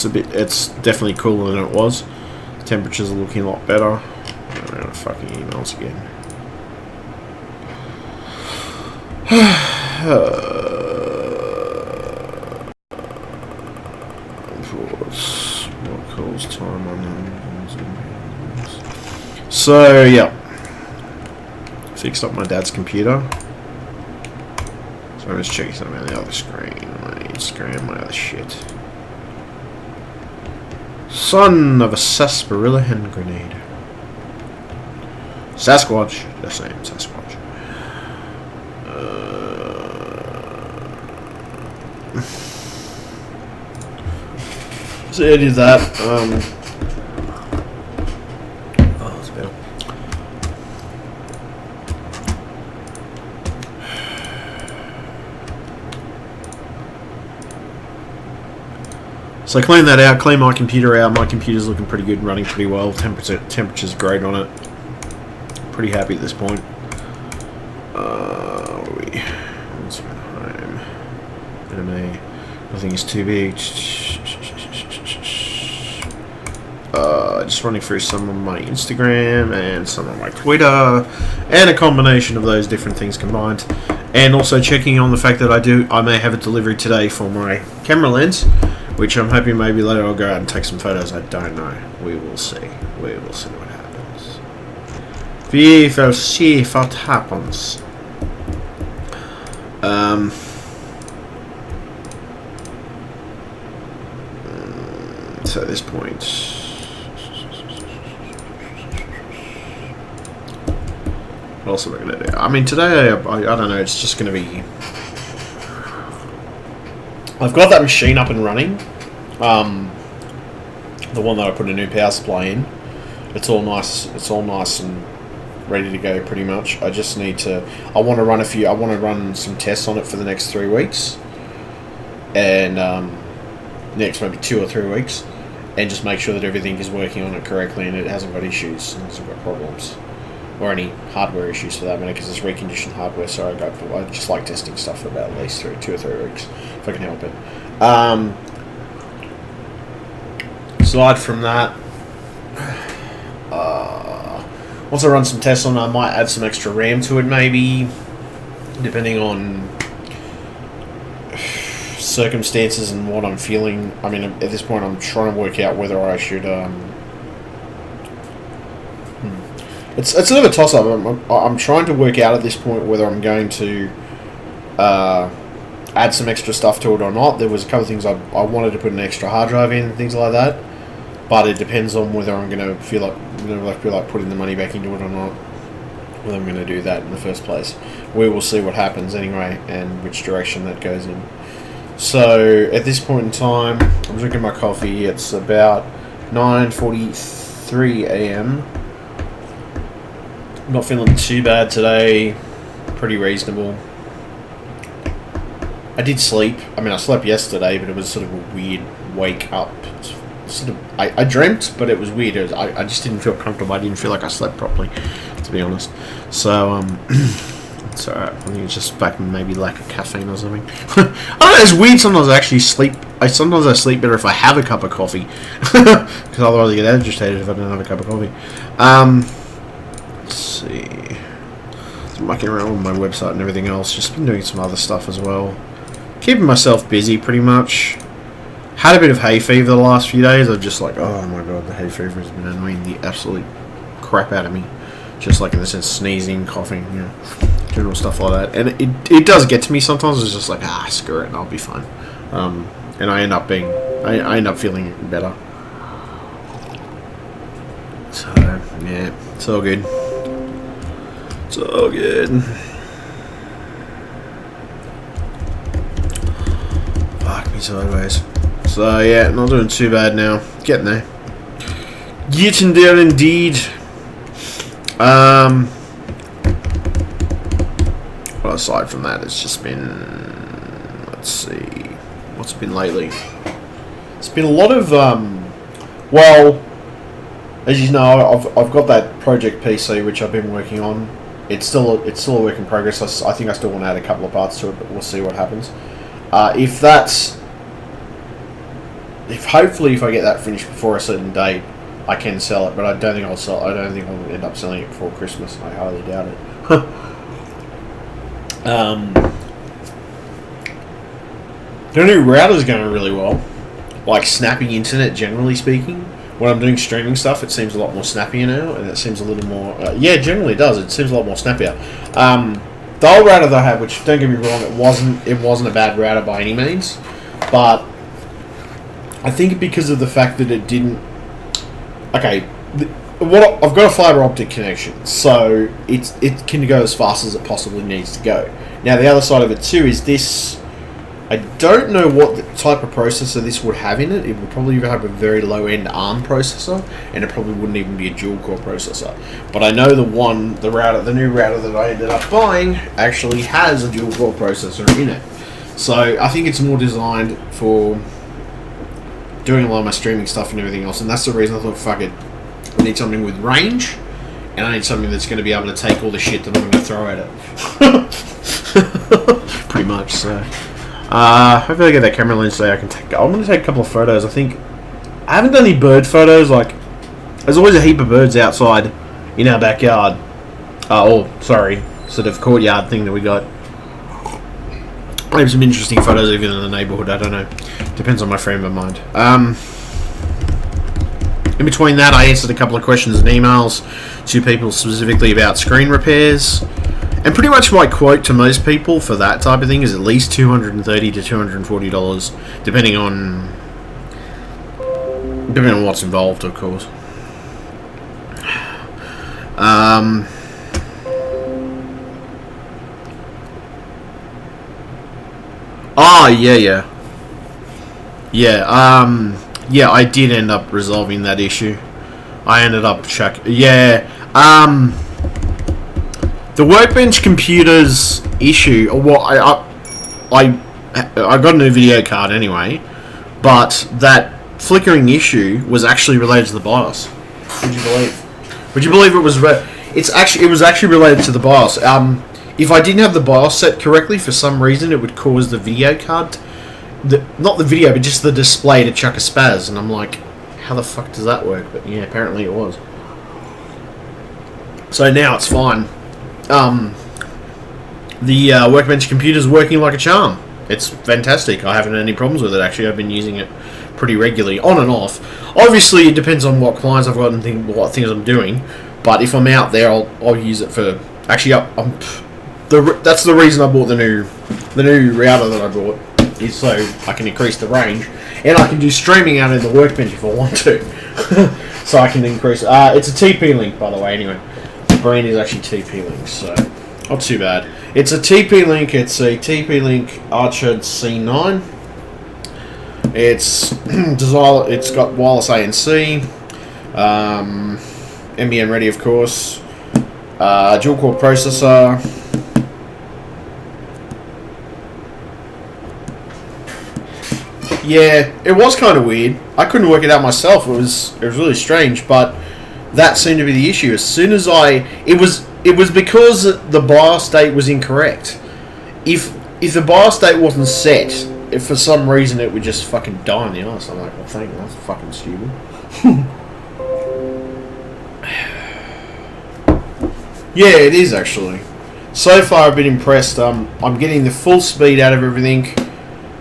it's definitely cooler than it was. Temperatures are looking a lot better. I'm gonna fucking emails again. What calls time on them? So yeah, fixed up my dad's computer. So I'm just checking something on the other screen. My other shit. Son of a sarsaparilla hand grenade. Sasquatch. Just saying, Sasquatch. So yeah, I did that. Oh, it's better. So I cleaned that out, cleaned my computer out. My computer's looking pretty good, running pretty well. Temperature's great on it. Pretty happy at this point. Where are we? Let's go home. Anime. Nothing is too big. Just running through some of my Instagram and some of my Twitter, and a combination of those different things combined. And also checking on the fact that I may have a delivery today for my camera lens, which I'm hoping maybe later I'll go out and take some photos. I don't know. We will see. We will see what happens. We will see what happens. So at this point, what else am I going to do? I mean, today, I don't know, it's just going to be... I've got that machine up and running. The one that I put a new power supply in. It's all nice and ready to go pretty much. I just need to... I want to run some tests on it for the next 3 weeks. And next maybe 2 or 3 weeks. And just make sure that everything is working on it correctly and it hasn't got issues and hasn't got problems. Or any hardware issues for that matter, because it's reconditioned hardware, so I just like testing stuff for about at least 2 or 3 weeks, if I can help it. Aside from that, once I run some tests on it, I might add some extra RAM to it, maybe, depending on circumstances and what I'm feeling. I mean, at this point, I'm trying to work out whether I should... It's a bit of a toss-up. I'm trying to work out at this point whether I'm going to add some extra stuff to it or not. There was a couple of things I wanted to put an extra hard drive in, things like that. But it depends on whether I'm going to feel like putting the money back into it or not. Whether I'm going to do that in the first place. We will see what happens anyway, and which direction that goes in. So at this point in time, I'm drinking my coffee. It's about 9:43 a.m. Not feeling too bad today. Pretty reasonable. I did sleep. I mean, I slept yesterday, but it was sort of a weird wake up. I dreamt, but it was weird. I just didn't feel comfortable. I didn't feel like I slept properly, to be honest. So, it's alright. I think it's just back maybe lack of caffeine or something. I don't know, it's weird. Sometimes I actually sleep. Sometimes I sleep better if I have a cup of coffee. Because otherwise I get agitated if I don't have a cup of coffee. Let's see. I'm mucking around with my website and everything else. Just been doing some other stuff as well. Keeping myself busy pretty much. Had a bit of hay fever the last few days. I'm just like, oh my god, the hay fever has been annoying the absolute crap out of me. Just like in the sense, sneezing, coughing, you know, general stuff like that. And it does get to me sometimes. It's just like, screw it, and I'll be fine. And I end up feeling better. So yeah, it's all good. It's all good. Fuck me sideways. So yeah, not doing too bad now. Getting there. Getting there indeed. Well, aside from that, it's just been... Let's see. What's been lately? It's been a lot of... well, as you know, I've got that project PC which I've been working on. It's still a work in progress. I think I still want to add a couple of parts to it, but we'll see what happens. If that's hopefully if I get that finished before a certain date, I can sell it. But I don't think I'll sell. I don't think I'll end up selling it before Christmas. I highly doubt it. The new router's going really well. Like snappy internet, generally speaking. When I'm doing streaming stuff, it seems a lot more snappier now, and it seems a little more. Yeah, generally it does. It seems a lot more snappier. The old router that I had, which don't get me wrong, it wasn't a bad router by any means, but I think because of the fact that it didn't. Okay, I've got a fiber optic connection, so it can go as fast as it possibly needs to go. Now the other side of it too is this. I don't know what type of processor this would have in it. It would probably have a very low-end ARM processor, and it probably wouldn't even be a dual-core processor. But I know the new router that I ended up buying actually has a dual-core processor in it. So I think it's more designed for doing a lot of my streaming stuff and everything else, and that's the reason I thought, fuck it, I need something with range, and I need something that's going to be able to take all the shit that I'm going to throw at it. Pretty much, so. Hopefully I get that camera lens today. I'm going to take a couple of photos. I think I haven't done any bird photos. Like, there's always a heap of birds outside in our backyard. Sort of courtyard thing that we got. I have some interesting photos even in the neighbourhood. I don't know. Depends on my frame of mind. In between that, I answered a couple of questions and emails to people specifically about screen repairs. And pretty much my quote to most people for that type of thing is at least $230 to $240, depending on what's involved, of course. Yeah, I did end up resolving that issue. I ended up the Workbench computers issue, I got a new video card anyway, but that flickering issue was actually related to the BIOS. Would you believe? Would you believe it was? It was actually related to the BIOS. If I didn't have the BIOS set correctly, for some reason, it would cause the video card, not the video, but just the display to chuck a spaz, and I'm like, how the fuck does that work? But yeah, apparently it was. So now it's fine. The Workbench computer's working like a charm. It's fantastic. I haven't had any problems with it, actually. I've been using it pretty regularly, on and off. Obviously, it depends on what clients I've got and what things I'm doing. But if I'm out there, I'll use it for... Actually, that's the reason I bought the new router that I bought, is so I can increase the range. And I can do streaming out in the Workbench if I want to. So I can increase... it's a TP-Link, by the way, anyway. Brand is actually TP-Link, so not too bad. It's a TP-Link. It's a TP-Link Archer C9. It's got wireless ANC, NBN ready, of course. Dual-core processor. Yeah, it was kind of weird. I couldn't work it out myself. It was really strange, but that seemed to be the issue. As soon as it was because the BIOS date was incorrect. If the BIOS date wasn't set, if for some reason it would just fucking die in the ass. I'm like, well, thank you. That's fucking stupid. Yeah, it is actually. So far, I've been impressed. I'm getting the full speed out of everything.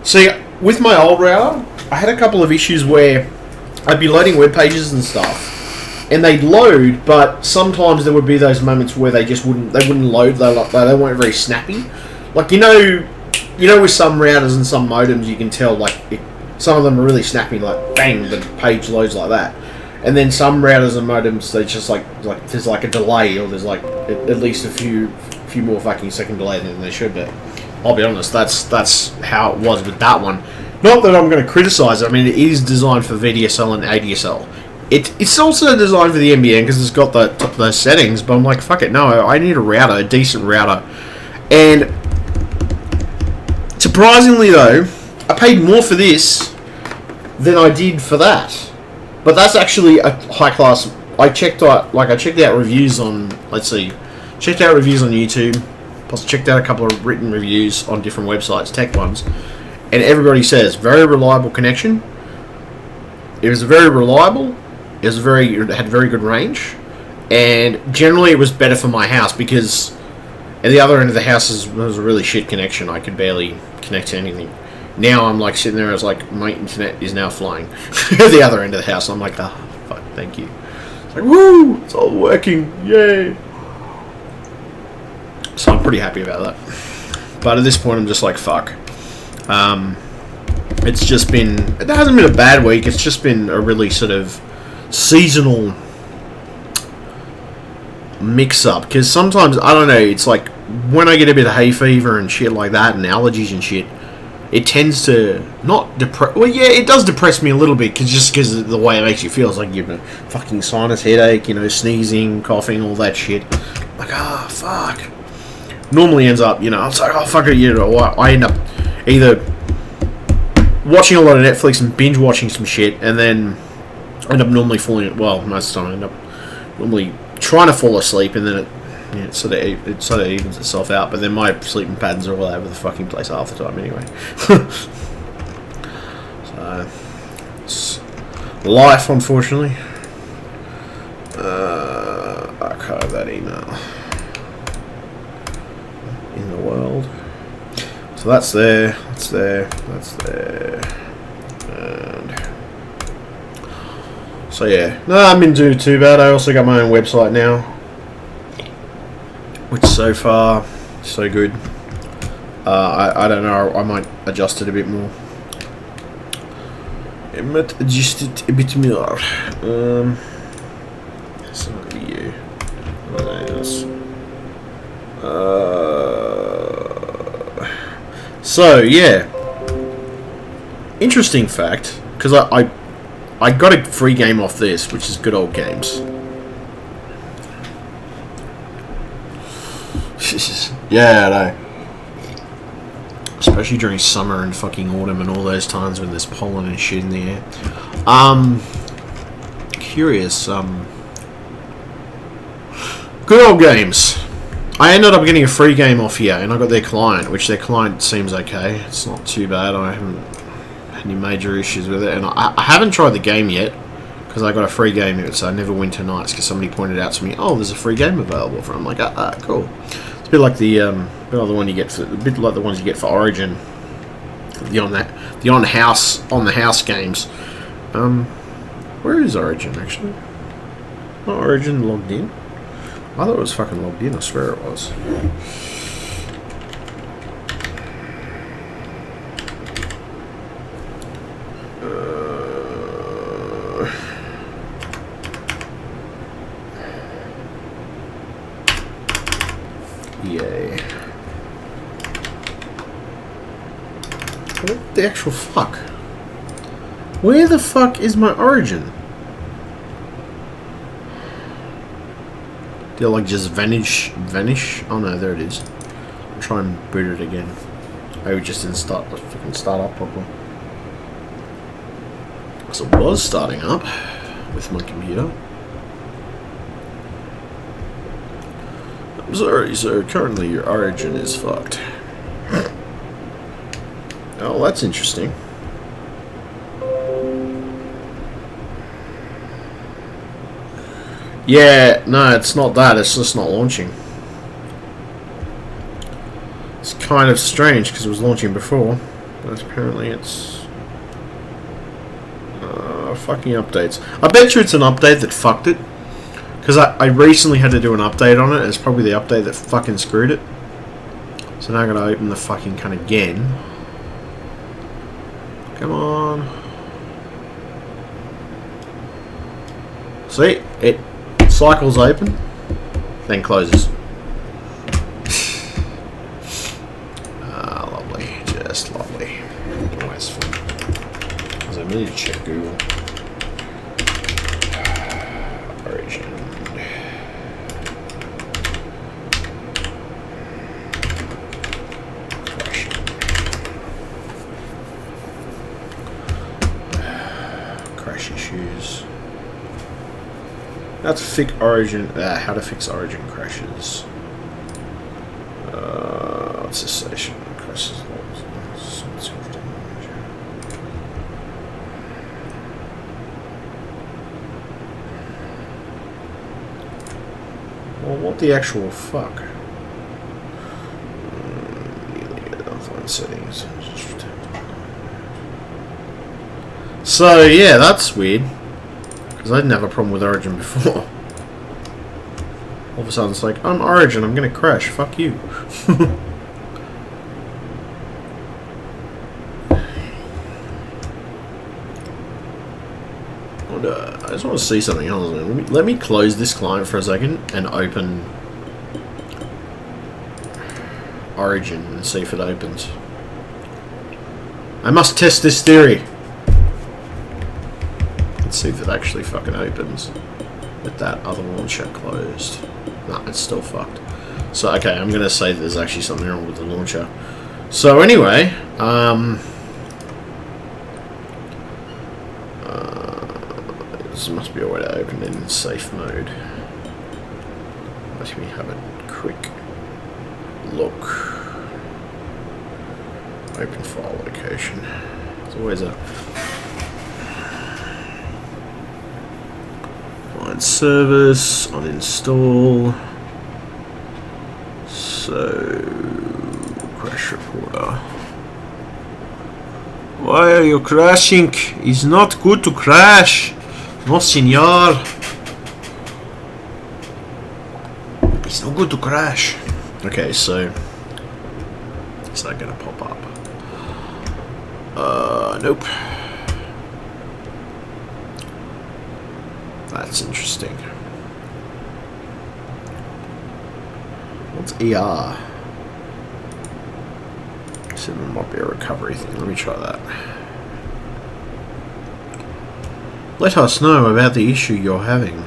See, with my old router, I had a couple of issues where I'd be loading web pages and stuff. And they'd load, but sometimes there would be those moments where they wouldn't load. They weren't very snappy. Like you know, with some routers and some modems, you can tell some of them are really snappy. Like bang, the page loads like that. And then some routers and modems, they just like there's like a delay, or there's like at least a few more fucking second delay than there should be. I'll be honest, that's how it was with that one. Not that I'm going to criticize it. I mean, it is designed for VDSL and ADSL. It's also designed for the NBN because it's got those settings, but I'm like, fuck it, no, I need a decent router. And surprisingly though, I paid more for this than I did for that. But that's actually a high class. I checked out reviews on, checked out reviews on YouTube, plus checked out a couple of written reviews on different websites, tech ones, and everybody says very reliable connection. it was very reliable. It had very good range, and generally it was better for my house because at the other end of the house was a really shit connection. I could barely connect to anything. Now I'm like sitting there, I was like, my internet is now flying at the other end of the house. I'm like, ah, oh, fuck, thank you. It's like, woo, it's all working, yay. So I'm pretty happy about that. But at this point, I'm just like, fuck. It's just been, it hasn't been a bad week. It's just been a really sort of seasonal mix-up. Because sometimes, I don't know, it's like when I get a bit of hay fever and shit like that and allergies and shit, it tends to not depress. Well, yeah, it does depress me a little bit because of the way it makes you feel. It's like you have a fucking sinus headache, you know, sneezing, coughing, all that shit. Like, ah, fuck. Normally ends up, you know, it's like, oh, fuck it, you know, I end up either watching a lot of Netflix and binge watching some shit, and then end up normally falling. Well, most of the time I end up normally trying to fall asleep, and then it sort of evens itself out. But then my sleeping patterns are all over the fucking place half the time anyway. So it's life, unfortunately. Archive that email in the world. So that's there. That's there. That's there. And so yeah, no, I haven't been doing too bad. I also got my own website now, which so far so good. I don't know. I might adjust it a bit more. I might adjust it a bit more. So you. What else? So yeah, interesting fact, because I got a free game off this, which is Good Old Games. Yeah, I know. Especially during summer and fucking autumn and all those times when there's pollen and shit in the air. Curious. Good Old Games. I ended up getting a free game off here, and I got their client, which their client seems okay. It's not too bad. I haven't had any major issues with it, and I haven't tried the game yet because I got a free game, so I never win tonights because somebody pointed out to me, oh, there's a free game available for. I'm like, cool. It's a bit like the one you get for, a bit like the ones you get for Origin, the on the house games. Where is Origin actually? Oh, Origin logged in. I thought it was fucking logged in, I swear it was. Yay. What the actual fuck? Where the fuck is my Origin? They'll like just vanish. Oh no, there it is. I'll try and boot it again. Maybe it just didn't start up properly. So it was starting up with my computer. I'm sorry, sir. Currently your Origin is fucked. Oh, that's interesting. Yeah, no, it's not that. It's just not launching. It's kind of strange because it was launching before, but apparently it's fucking updates. I bet you it's an update that fucked it, because I recently had to do an update on it. It's probably the update that fucking screwed it. So now I'm gonna open the fucking can again. Come on. See, it cycles open, then closes. Lovely, just lovely. Always fun. Because I need to check Google. Origin. Crash issues. How to fix Origin crashes. What's this station? Crashes. Well, what the actual fuck? Settings. So yeah, that's weird. Because I didn't have a problem with Origin before. All of a sudden it's like, I'm Origin, I'm gonna crash, fuck you. I just want to see something else. Let me close this client for a second and open Origin and see if it opens. I must test this theory. Let's see if it actually fucking opens with that other launcher closed. Nah, it's still fucked. So okay, I'm gonna say that there's actually something wrong with the launcher. So anyway, this must be a way to open it in safe mode. Let me have a quick look. Open file location. There's always a find service, uninstall. So crash reporter. Why are you crashing? It's not good to crash. No, senor. It's not good to crash. Okay, so is that gonna pop up? Nope. That's interesting. What's ER? So there might be a recovery thing. Let me try that. Let us know about the issue you're having,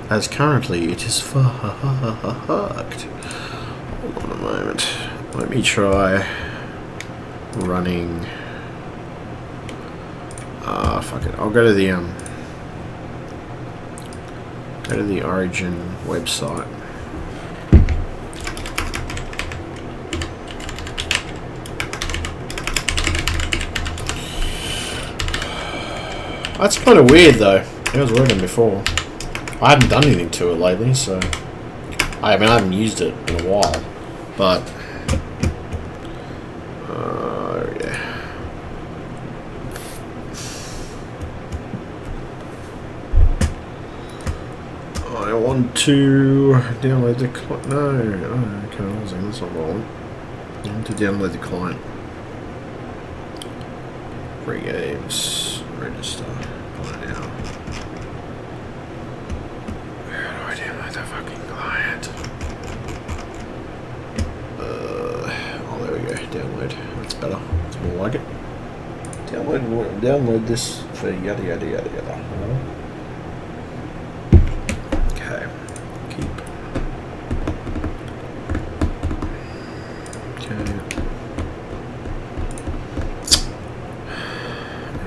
as currently it is fucked. Hold on a moment. Let me try running. Fuck it. I'll go to the Origin website. That's kind of weird though. It was working before. I haven't done anything to it lately, so I mean I haven't used it in a while, but yeah. I want to download the client. No, okay, I was saying that's not what I want. I want to download the client. Free games, register. Now. Where do I download the fucking client? Oh, there we go. Download. That's better. It's more like it. Download this for yada yada yada yada. Okay. Keep. Okay.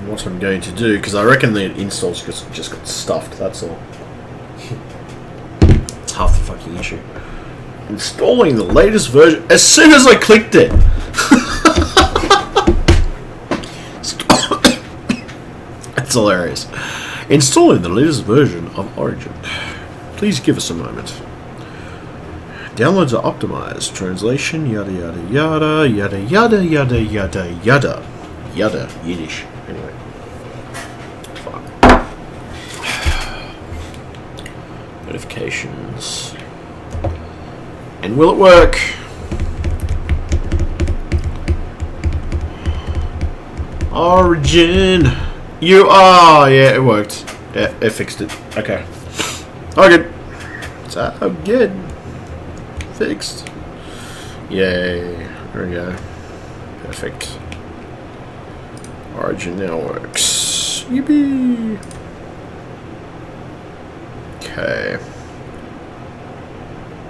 What I'm going to do, because I reckon the install's just got stuffed, that's all. It's half the fucking issue. Installing the latest version as soon as I clicked it. That's hilarious. Installing the latest version of Origin. Please give us a moment. Downloads are optimized. Translation yada yada yada yada yada yada yada yada yada Yiddish. Anyway. Notifications. And will it work? Origin. You are. Yeah, it worked. Yeah, it fixed it. Okay. Oh, good. It's good. Fixed. Yay. There we go. Perfect. Origin now works. Yippee. Okay.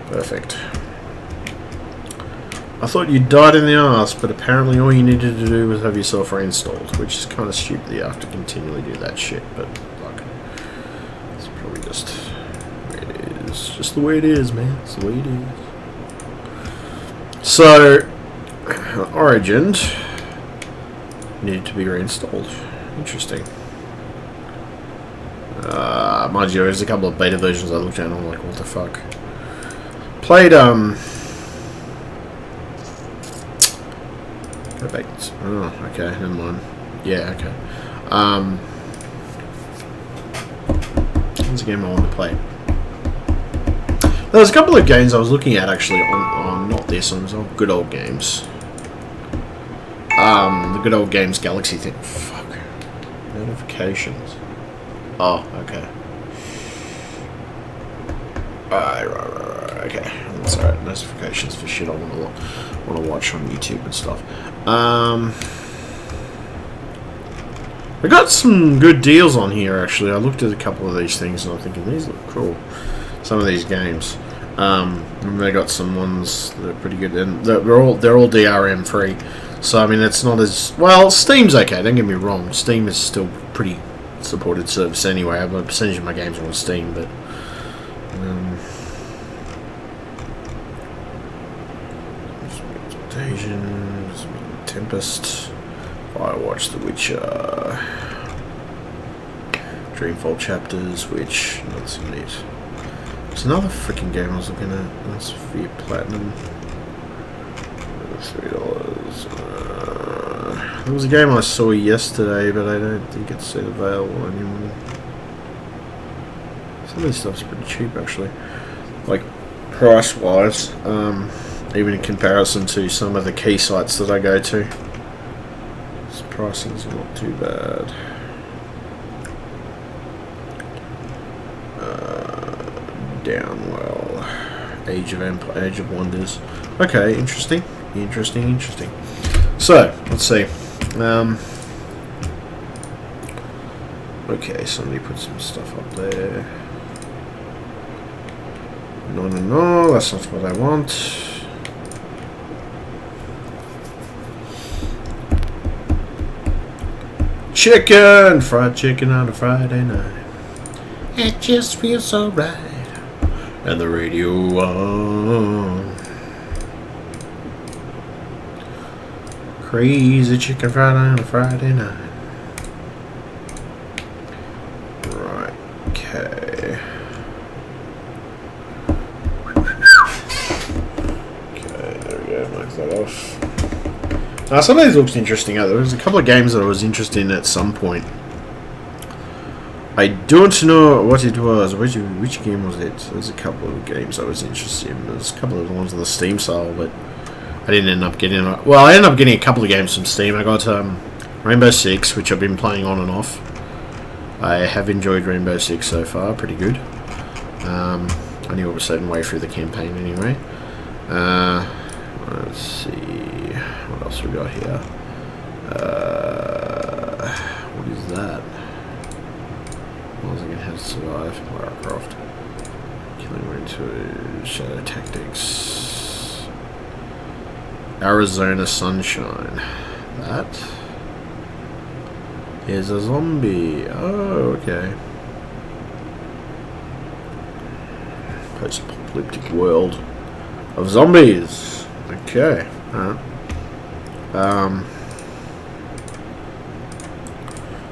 Perfect. I thought you died in the arse, but apparently all you needed to do was have yourself reinstalled, which is kind of stupid that you have to continually do that shit, but like, it's probably just the way it is. Just the way it is, man. It's the way it is. So, Origin needed to be reinstalled. Interesting. Mind you, there's a couple of beta versions I looked at and I'm like, what the fuck? Played Go back. Oh, okay, never mind. Yeah, okay. What's a game I want to play? There was a couple of games I was looking at actually on not this, on Good Old Games. The Good Old Games Galaxy thing. Fuck. Notifications. Oh, okay. Right. Okay. That's alright. Notifications for shit I want to watch on YouTube and stuff. I got some good deals on here actually. I looked at a couple of these things and I'm thinking these look cool. Some of these games. They got some ones that are pretty good, and they're all DRM free. So I mean, it's not as well. Steam's okay. Don't get me wrong. Steam is still pretty supported service anyway. I have a percentage of my games are on Steam, but Tempest, Firewatch, The Witcher, Dreamfall Chapters, which that's neat. There's another freaking game I was looking at. That's via Platinum. $3. There was a game I saw yesterday, but I don't think it's available anymore. Some of this stuff's pretty cheap actually, like price-wise. Even in comparison to some of the key sites that I go to. This pricing's not too bad. Downwell. Age of Wonders. Okay, interesting. So, let's see. Okay, somebody put some stuff up there. No, that's not what I want. Chicken! Fried chicken on a Friday night. It just feels so right. And the radio on. Crazy chicken fried on a Friday night. Right, okay. Okay, there we go, mark that off. Now, some of these looks interesting. There was a couple of games that I was interested in at some point. I don't know what it was. Which game was it? There's a couple of games I was interested in. There's a couple of ones on the Steam sale, but I didn't end up getting. Well, I ended up getting a couple of games from Steam. I got Rainbow Six, which I've been playing on and off. I have enjoyed Rainbow Six so far. Pretty good. Only over a certain way through the campaign, anyway. Let's see. What else we got here? What is that? What was I going to have to survive? Lara Croft. Killing Winter, Shadow Tactics. Arizona Sunshine. That is a zombie. Oh, okay. Post-apocalyptic world of zombies. Okay. Alright.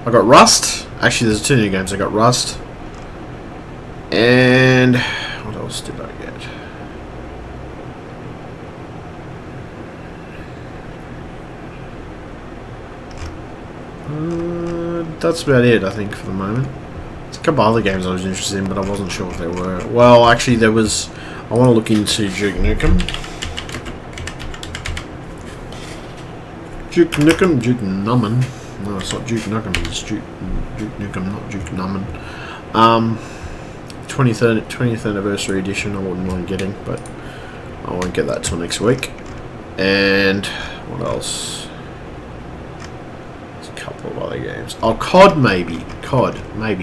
I got Rust. Actually, there's 2 new games. I got Rust. And what else did I get? That's about it, I think, for the moment. There's a couple other games I was interested in, but I wasn't sure what they were. Well, actually, there was. I want to look into Duke Nukem. Duke Nukem. No, it's not Duke Nukem. It's Duke Nukem, not Duke Nukem. 20th anniversary edition. I wouldn't mind getting, but I won't get that till next week. And what else? There's a couple of other games. Oh, COD maybe.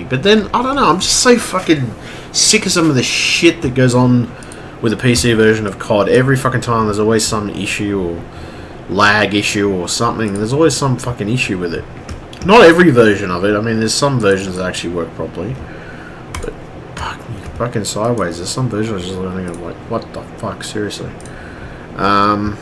But then I don't know. I'm just so fucking sick of some of the shit that goes on with the PC version of COD. Every fucking time, there's always some issue or lag issue or something. There's always some fucking issue with it. Not every version of it. I mean, there's some versions that actually work properly, but fucking sideways. There's some versions just learning. I'm like, what the fuck? Seriously. Right.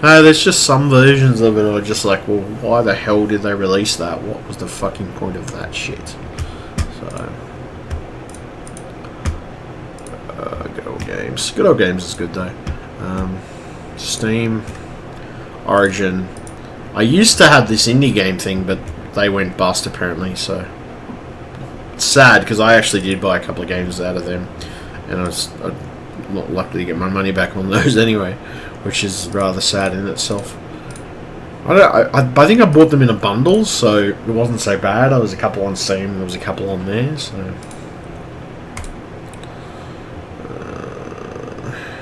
There's just some versions of it that are just like, well, why the hell did they release that? What was the fucking point of that shit? So, good old games. Good old games is good though. Steam, Origin. I used to have this indie game thing, but they went bust apparently. So it's sad because I actually did buy a couple of games out of them, and I'm not likely to get my money back on those anyway, which is rather sad in itself. I think I bought them in a bundle, so it wasn't so bad. There was a couple on Steam, and there was a couple on there. So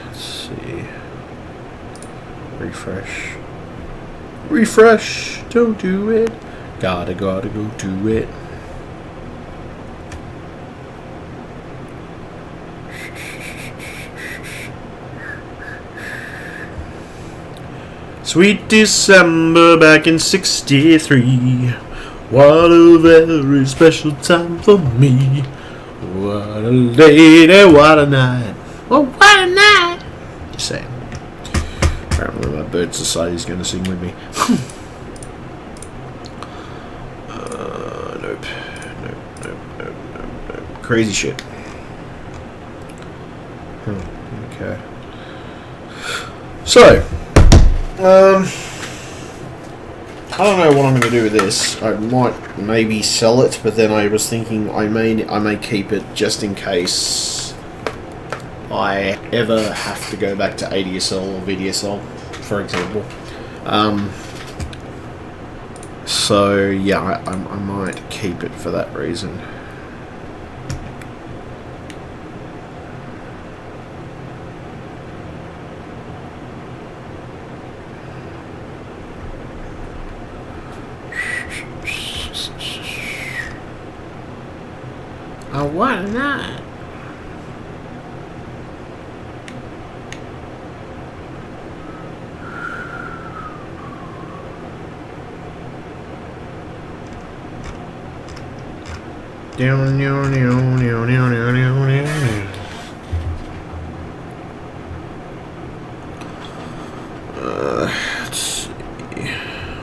let's see. Refresh. Don't do it. Gotta go do it. Sweet December back in '63. What a very special time for me. What a lady, what a night. Oh, what a night. Just saying. Apparently my bird society's going to sing with me. Nope. Crazy shit. Okay. So, I don't know what I'm going to do with this. I might maybe sell it, but then I was thinking I may keep it just in case I ever have to go back to ADSL or VDSL, for example. So yeah, I might keep it for that reason. Oh, why not? Let's see.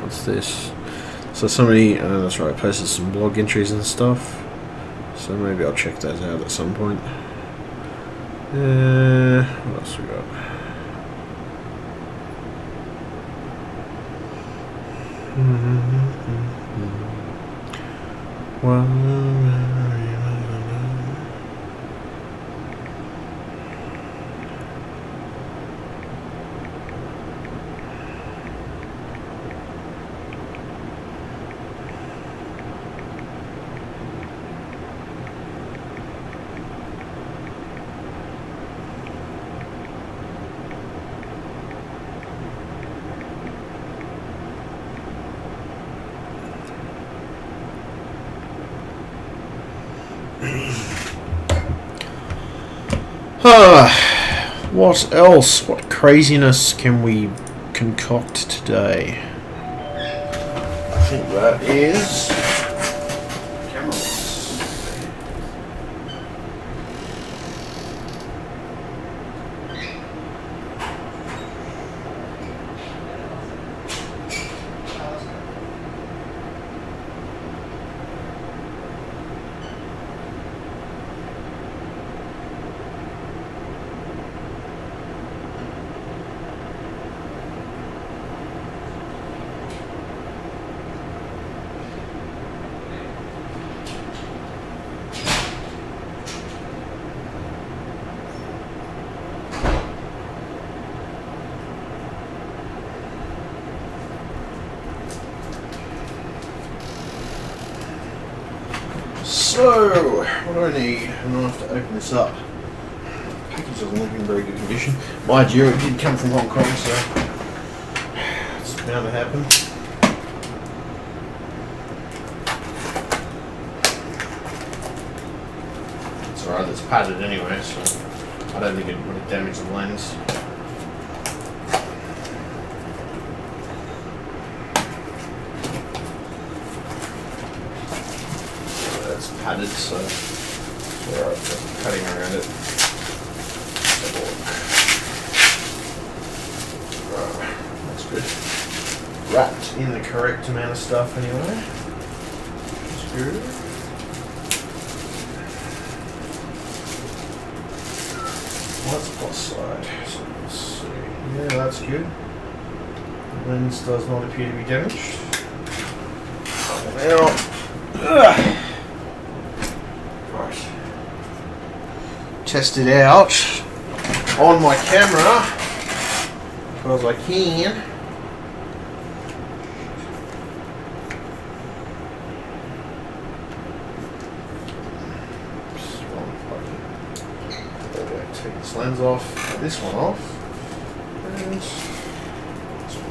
What's this? So somebody, that's right, I posted some blog entries and stuff. So maybe I'll check those out at some point. What else we got? What else? What craziness can we concoct today? I think that is cameras. So, what do I need? I'm going to have to open this up. The package doesn't look in very good condition. Mind you, it did come from Hong Kong, so it's bound to happen. It's alright, it's padded anyway, so I don't think it would have damaged the lens. Padded, so alright, just cutting around it. That's good. wrapped in the correct amount of stuff anyway. That's good. What's the plus side? So let's see. Yeah, that's good. The lens does not appear to be damaged. Now, right. Test it out on my camera because I can. Take this lens off, this one off, and this one.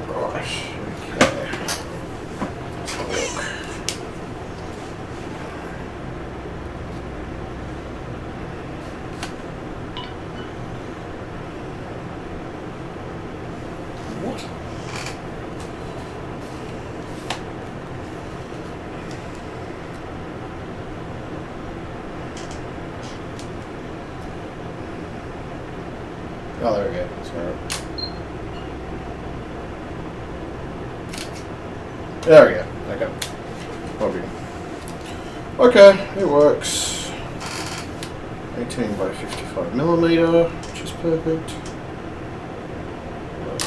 Right, okay. Let's have a look. What? Oh, there we go. Sorry. There we go. Okay. Probably. Okay, it works. 18 by 55 millimeter, which is perfect.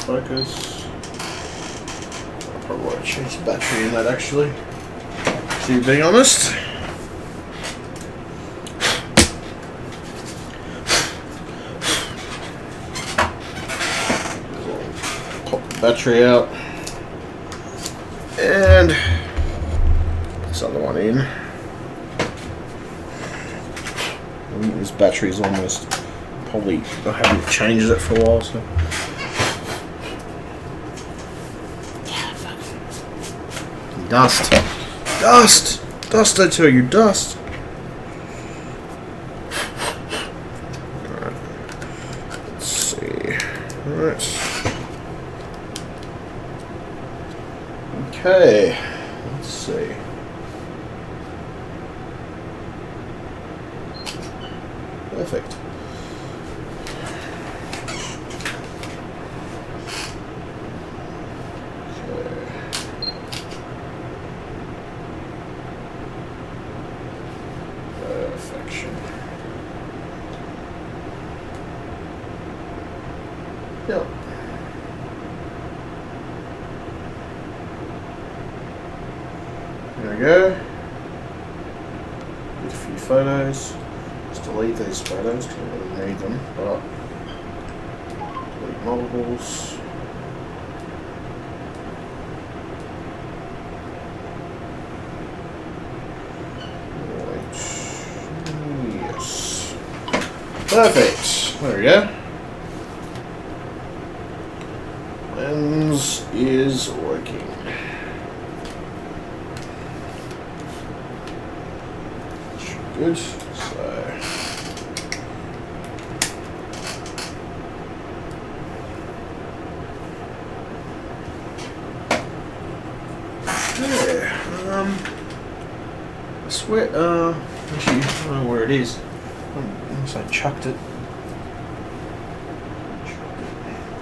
Focus. I probably want to change the battery in that actually. To be honest. Pop the battery out. And this other one in. This battery's almost probably, I haven't changed it for a while, so. Dust. Dust! Dust, I tell you, dust! Alright. Let's see. Alright. Okay. Let's see. Perfect. Perfection. Yep. There we go. Get a few photos. Just delete these photos because I don't really need them, but delete multiples. Yes. Perfect. There we go. Lens is working. Good. So yeah. I swear. Actually, I don't know where it is. Unless I chucked it.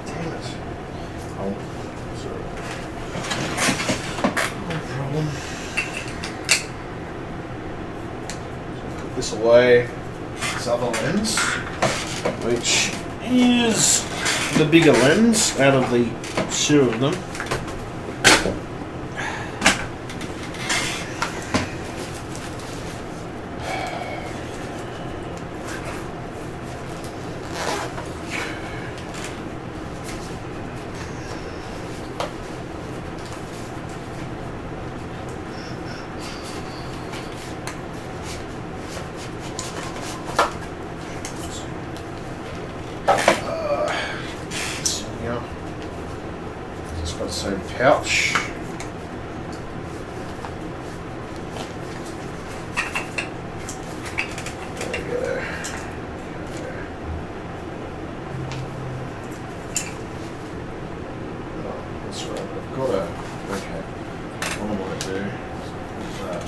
Damn it. Oh, sorry. No problem. This away, this other lens, which is the bigger lens out of the two of them. It's got its own pouch. There we go. Oh, that's right. I've got a. Okay. What I want to do is that.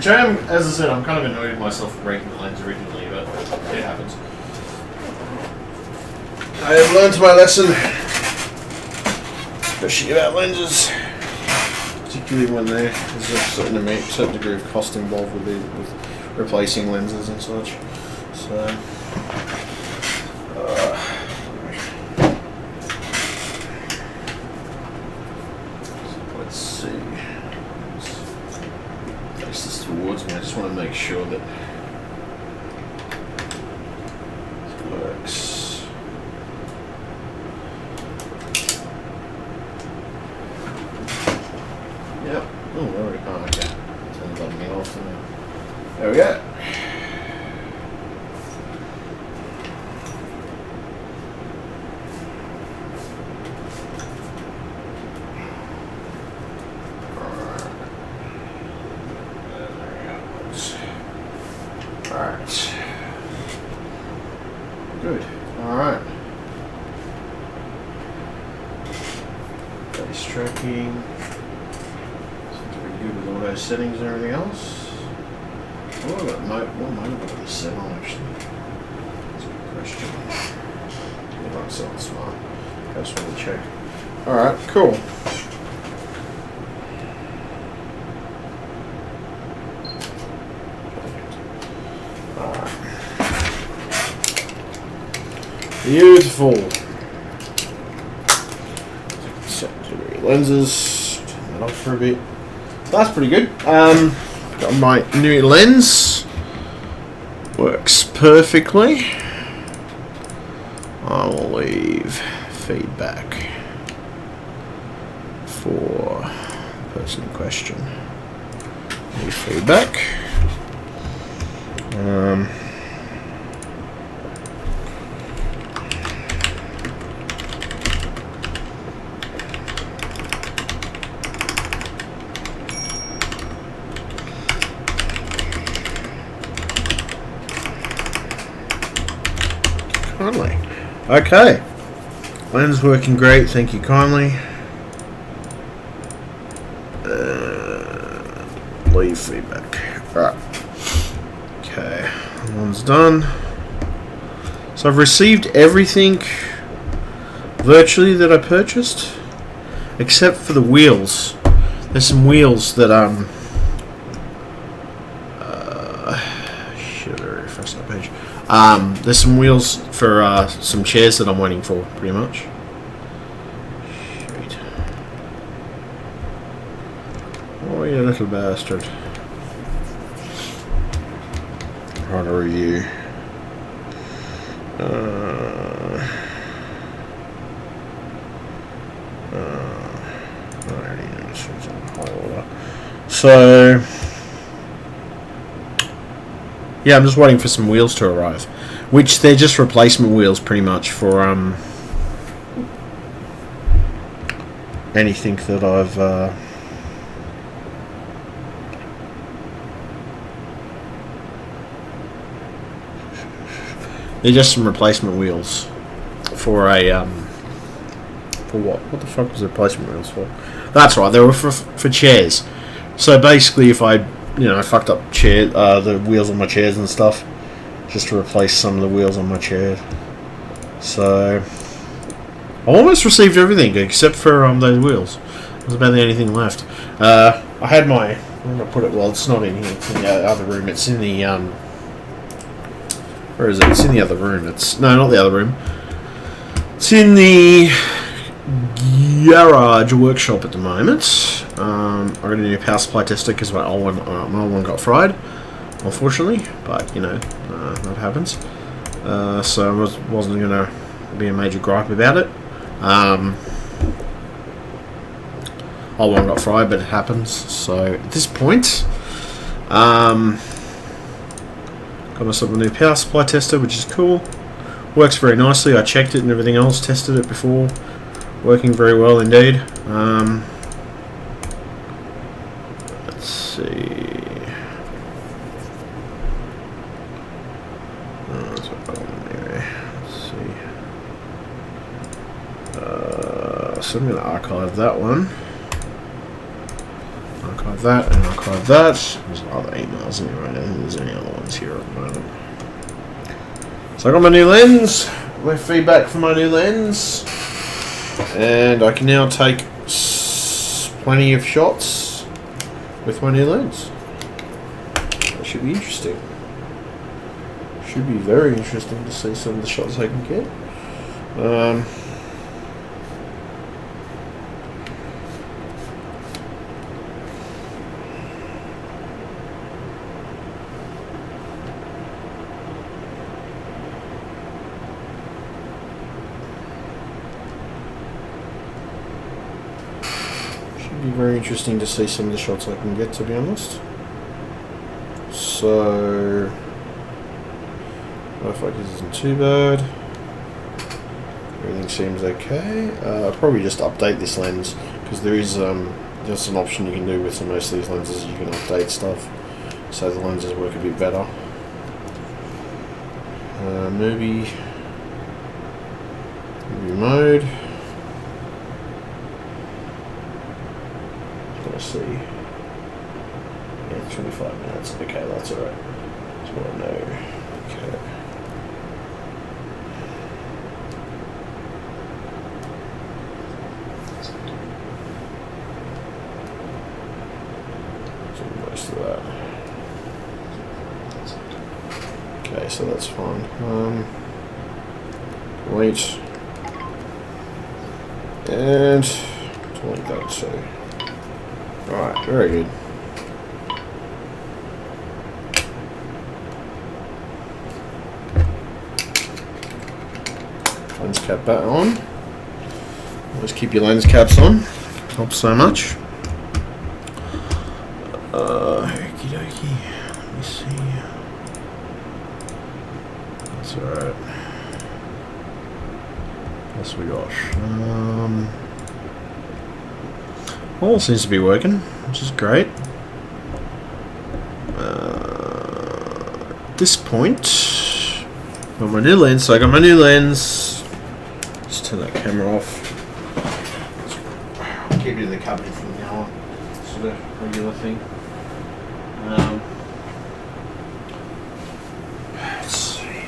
Which I am, as I said, I'm kind of annoyed with myself for breaking the lens originally, but it happens. I have learned my lesson, especially about lenses, particularly when there's a certain degree of cost involved with replacing lenses and such. So. Let's see. Place this towards me. I just want to make sure that it works. Yep. Oh, there we go. Okay. Turn the button off. There we go. Alright. Good. Alright. Face tracking. Seems to be good with all those settings and everything else. What mode have I got set on actually? That's a good question. If I'm so smart. I just want to check. Alright, cool. Beautiful. Secondary lenses. Turn that off for a bit. That's pretty good. Got my new lens. Works perfectly. I will leave feedback for the person in question. Leave feedback. Kindly. Okay. Lens working great, thank you kindly. Leave feedback. Alright. Okay. That one's done. So I've received everything virtually that I purchased. Except for the wheels. There's some wheels that should I refresh that page? There's some wheels for some chairs that I'm waiting for, pretty much. Shit. Oh, you little bastard. Trying to review. So, yeah, I'm just waiting for some wheels to arrive, which they're just replacement wheels, pretty much, for anything that I've they're just some replacement wheels for a for what? What the fuck was the replacement wheels for? That's right, they were for chairs. So basically, if I fucked up the wheels on my chairs and stuff, just to replace some of the wheels on my chair. So I almost received everything except for those wheels. There's about the only thing left. I had my, where did I put it? Well, it's not in here. It's in the other room. It's in the where is it? It's in the other room. No, not the other room. It's in the garage workshop at the moment. I got a new power supply tester because my old one got fried, unfortunately. But that happens. So I wasn't gonna be a major gripe about it. Old one got fried, but it happens. So at this point, got myself a new power supply tester, which is cool. Works very nicely. I checked it and everything else, tested it before. Working very well indeed. Let's see. Let's see. So I'm going to archive that one. Archive archive that and archive that. There's other emails anyway. I don't think there's any other ones here at the moment. So I got my new lens. Left feedback for my new lens. And I can now take plenty of shots with my new lens. That should be interesting. Should be very interesting to see some of the shots I can get. Should be very interesting to see some of the shots I can get, to be honest. So, autofocus isn't too bad. Everything seems okay. I'll probably just update this lens because there is just an option you can do with most of these lenses. You can update stuff so the lenses work a bit better. Movie mode. Let's see. Yeah, 25 minutes. Okay, that's alright. That's what I know. Okay. Most of that. Okay, so that's fine. Wait. And delete that too. Alright, very good. Lens cap back on. Always keep your lens caps on. Helps so much. Okie dokie. Let me see. That's alright. What's we got? All seems to be working, which is great. At this point, got my new lens. So I got my new lens. Just turn that camera off. I'll keep it in the cupboard from now on. Sort of regular thing. Let's see.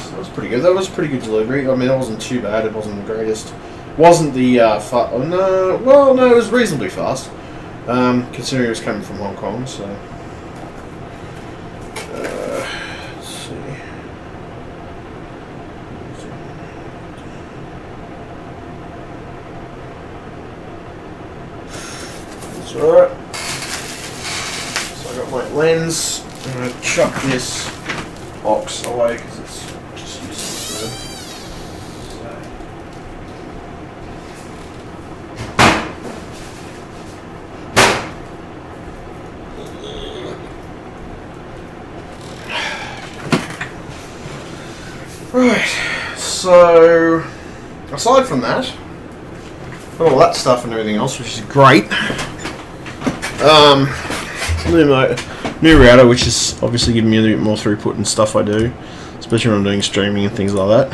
So that was pretty good. That was pretty good delivery. I mean, it wasn't too bad. It wasn't the greatest. Wasn't the no, well, no, it was reasonably fast, considering it was coming from Hong Kong. So let's see. That's alright. So I got my lens. I'm gonna chuck this box away because it's just useless really. Right, so aside from that, got all that stuff and everything else, which is great. New router, which is obviously giving me a bit more throughput and stuff I do, especially when I'm doing streaming and things like that.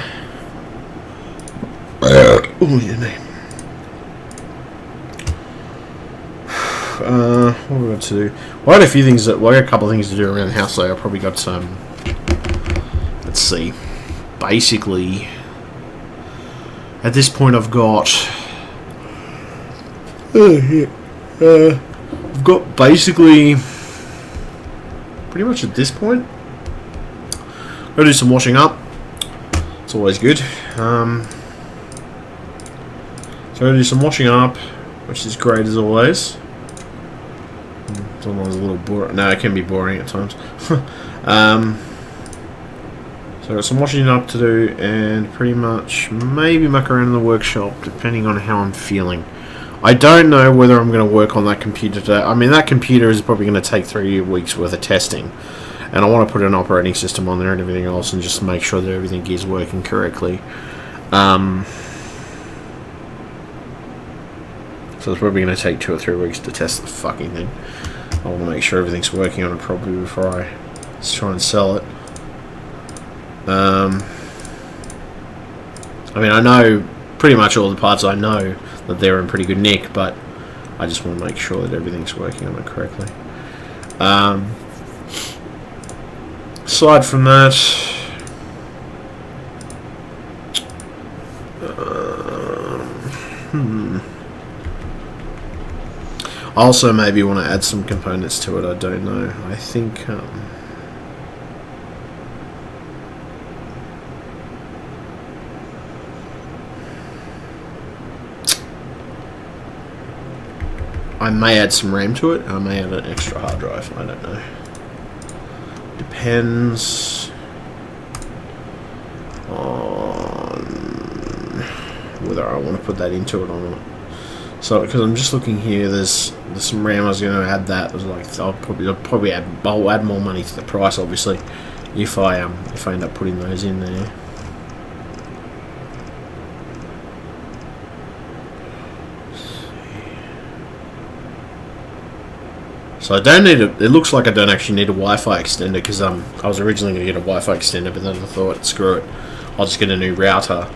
Oh, yeah, me. What have we got to do? Well, I had a few things I got a couple of things to do around the house. So I probably got some. Let's see. Basically, at this point, I've got. I've got basically. Pretty much at this point. Gotta do some washing up. It's always good. So I gotta do some washing up, which is great as always. Sometimes a little boring. No, it can be boring at times. So I've got some washing up to do, and pretty much maybe muck around in the workshop, depending on how I'm feeling. I don't know whether I'm going to work on that computer today. I mean, that computer is probably going to take 3 weeks worth of testing, and I want to put an operating system on there and everything else, and just make sure that everything is working correctly. So it's probably going to take 2 or 3 weeks to test the fucking thing. I want to make sure everything's working on it properly before I try and sell it. I mean, I know pretty much all the parts. I know that they're in pretty good nick, but I just want to make sure that everything's working on it correctly. Aside from that, I also maybe want to add some components to it. I don't know. I think I may add some RAM to it. I may add an extra hard drive. I don't know. Depends on whether I want to put that into it or not. So, because I'm just looking here, there's some RAM. I was going to add that. It was like I'll probably add more money to the price, obviously, if I end up putting those in there. So I don't need it looks like I don't actually need a Wi-Fi extender, because I was originally going to get a Wi-Fi extender, but then I thought, screw it, I'll just get a new router.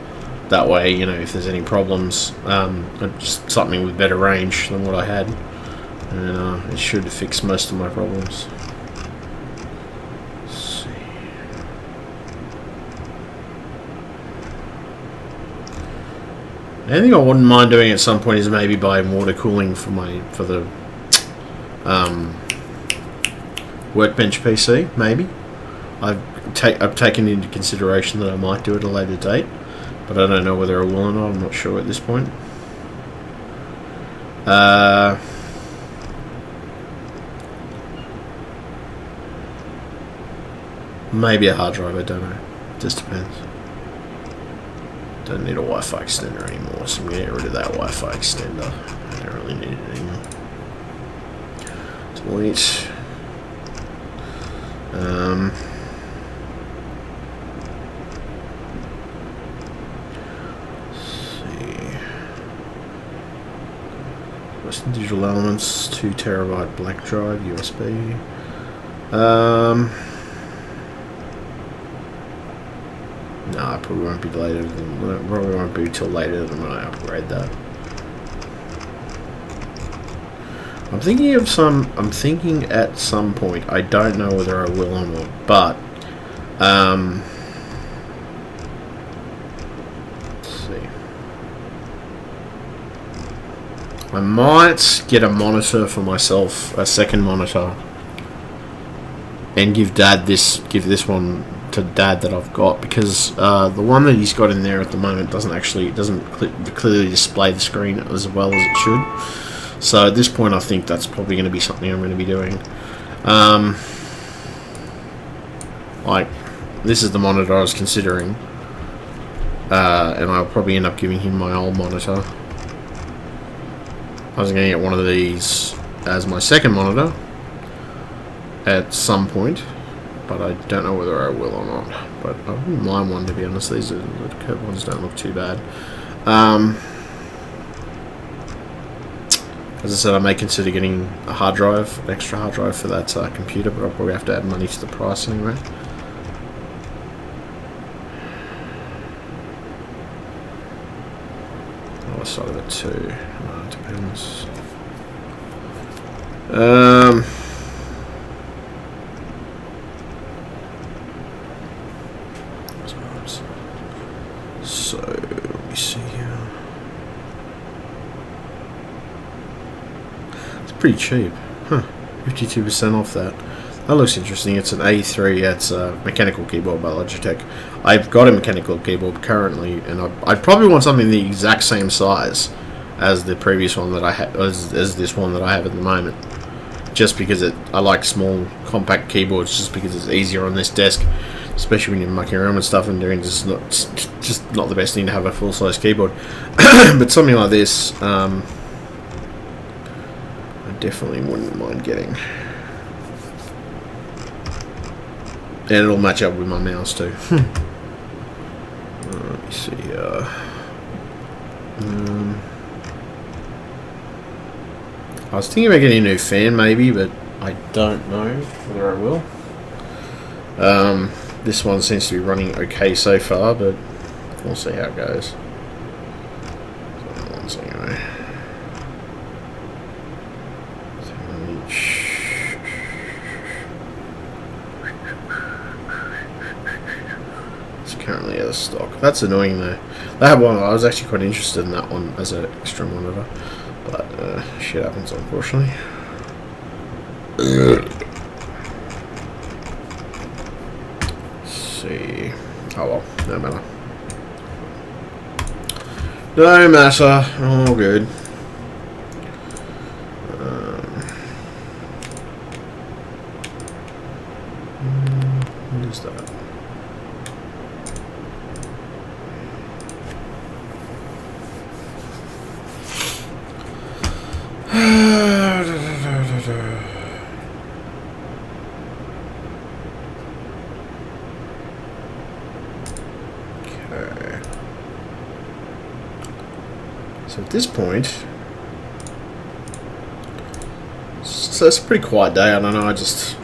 That way, you know, if there's any problems, just something with better range than what I had, and it should fix most of my problems. Let's see. I think I wouldn't mind doing at some point is maybe buying water cooling for the workbench PC. Maybe I've taken into consideration that I might do it at a later date, but I don't know whether I will or not. I'm not sure at this point. Maybe a hard drive. I don't know. Just depends. Don't need a Wi-Fi extender anymore, so I'm going to get rid of that Wi-Fi extender. I don't really need it anymore. Delete. Western Digital Elements, 2 terabyte black drive, USB. No, I probably won't be later. Probably won't be till later than when I upgrade that. I'm thinking at some point. I don't know whether I will or not, but let's see. I might get a monitor for myself, a second monitor, and give this one to Dad that I've got, because the one that he's got in there at the moment doesn't clearly display the screen as well as it should. So at this point, I think that's probably going to be something I'm going to be doing. Like, this is the monitor I was considering, and I'll probably end up giving him my old monitor. I was going to get one of these as my second monitor at some point, but I don't know whether I will or not. But I wouldn't mind one, to be honest. The curved ones don't look too bad. As I said, I may consider getting a hard drive, an extra hard drive for that computer, but I'll probably have to add money to the price anyway. Other side of it too. It depends. So let me see here. Pretty cheap, huh? 52% off that. That looks interesting. It's an A3. It's a mechanical keyboard by Logitech. I've got a mechanical keyboard currently, and I'd probably want something the exact same size as the previous one that I had, as this one that I have at the moment. Just because I like small, compact keyboards, just because it's easier on this desk, especially when you're mucking around with stuff and doing just not the best thing to have a full-size keyboard. But something like this. Definitely wouldn't mind getting, and it'll match up with my mouse too. Let me see. I was thinking about getting a new fan, maybe, but I don't know whether I will. This one seems to be running okay so far, but we'll see how it goes. So, anyway. currently out of stock. That's annoying though. They had one. I was actually quite interested in that one as an extra monitor, but shit happens unfortunately. Let's see. Oh well, no matter. No matter. All good. What is that? Okay. So at this point, so it's a pretty quiet day. I don't know. I just,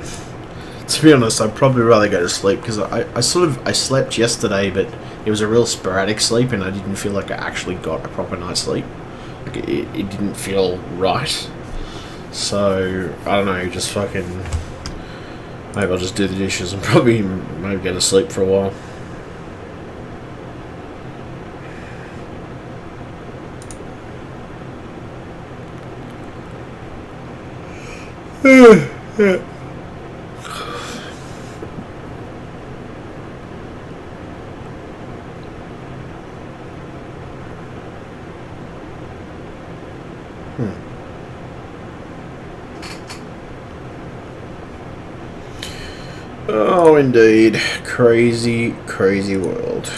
to be honest, I'd probably rather go to sleep because I slept yesterday, but it was a real sporadic sleep, and I didn't feel like I actually got a proper night's sleep. Like it didn't feel right. So I don't know. Just fucking. Maybe I'll just do the dishes and probably maybe go to sleep for a while. Oh, indeed. Crazy, crazy world.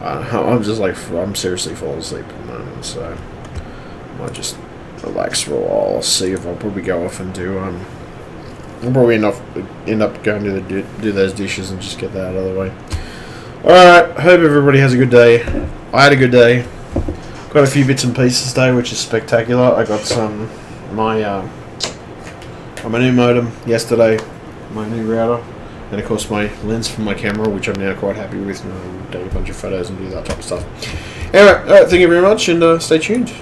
I'm just like, I'm seriously falling asleep at the moment, so I might just relax for a while. I'll see if I'll probably go off and do, I'll probably end up going to do those dishes and just get that out of the way. Alright, hope everybody has a good day. I had a good day. Got a few bits and pieces today, which is spectacular. I got my new modem yesterday, my new router, and of course my lens for my camera, which I'm now quite happy with, and I'll take a bunch of photos and do that type of stuff. Anyway, alright, thank you very much, and stay tuned.